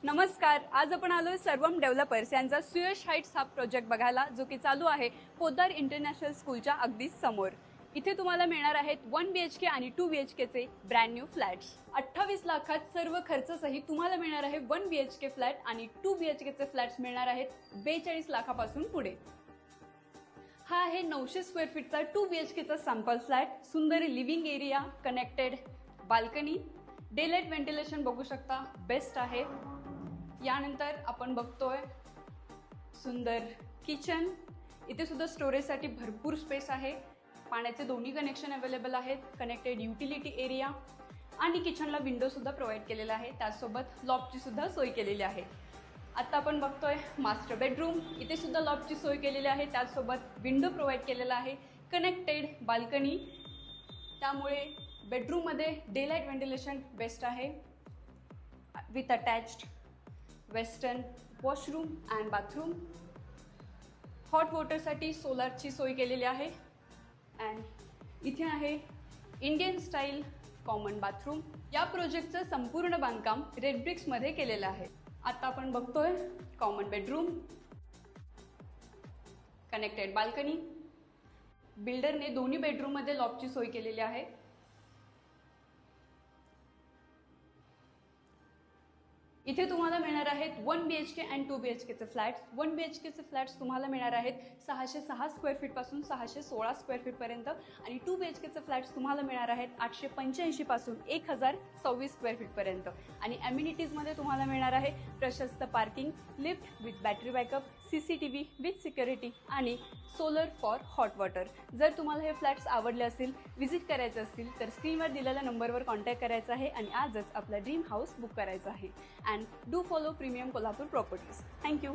नमस्कार. आज आपण आलोय सर्वम डेव्हलपर्स यांचा सुयश हाईट्स हा प्रोजेक्ट बघायला, जो की चालू आहे पोद्दार इंटरनॅशनल स्कूलच्या अगदी समोर. इथे तुम्हाला मिळणार आहेत 1 BHK आणि 2 BHK चे ब्रँड न्यू फ्लॅट्स. 28 लाखात सर्व खर्च सहित तुम्हाला मिळणार आहे 1 BHK फ्लॅट आणि 2 BHK चे फ्लॅट्स मिळणार आहेत 42 लाखापासून पुढे. हा आहे 900 स्क्वेअर फीटचा 2 BHK चा सॅम्पल फ्लॅट. सुंदर living area, connected balcony, daylight ventilation बघू शकता, बेस्ट आहे. यानंतर आपण बघतोय सुंदर किचन. इथे सुद्धा स्टोरेजसाठी भरपूर स्पेस आहे. पाण्याचे दोन्ही कनेक्शन अवेलेबल आहेत. कनेक्टेड युटिलिटी एरिया आणि किचनला विंडो सुद्धा प्रोव्हाइड केलेला आहे. त्यासोबत लॉफ्टची सुद्धा सोय केलेली आहे. आता आपण बघतोय मास्टर बेडरूम. इथे सुद्धा लॉफ्टची सोय केलेली आहे. त्यासोबत विंडो प्रोव्हाइड केलेला आहे. कनेक्टेड बाल्कनी, त्यामुळे बेडरूममध्ये डेलाइट व्हेंटिलेशन बेस्ट आहे. With attached western washroom and bathroom. Hot वॉटरसाठी सोलारची सोय केलेली आहे. अँड इथे आहे इंडियन स्टाईल कॉमन बाथरूम. या प्रोजेक्टचं संपूर्ण बांधकाम रेड ब्रिक्समध्ये केलेलं आहे. आता आपण बघतोय कॉमन बेडरूम, कनेक्टेड बाल्कनी. बिल्डरने दोन्ही बेडरूममध्ये लॉफ्टची सोय केलेली आहे. इथे तुम्हाला मिळणार आहेत 1 BHK अँड 2 BHK चे फ्लॅट्स. 1 BHK चे फ्लॅट्स तुम्हाला मिळणार आहेत 606 स्क्वेअर फीट पासून 616 स्क्वेअर फीट पर्यंत आणि 2 BHK चे फ्लॅट्स तुम्हाला मिळणार आहेत 885 पासून 1026 स्क्वेअर फीट पर्यंत. आणि अम्युनिटीजमध्ये तुम्हाला मिळणार आहे प्रशस्त parking, lift with battery backup, CCTV with security आणि सोलर फॉर हॉट वॉटर. जर तुम्हाला हे फ्लॅट्स आवडले असतील, व्हिजिट करायचे असतील, तर स्क्रीनवर दिलेल्या नंबरवर कॉन्टॅक्ट करायचा आहे आणि आजच आपला ड्रीम हाऊस बुक करायचा आहे. And do follow Premium Kolhapur Properties. Thank you.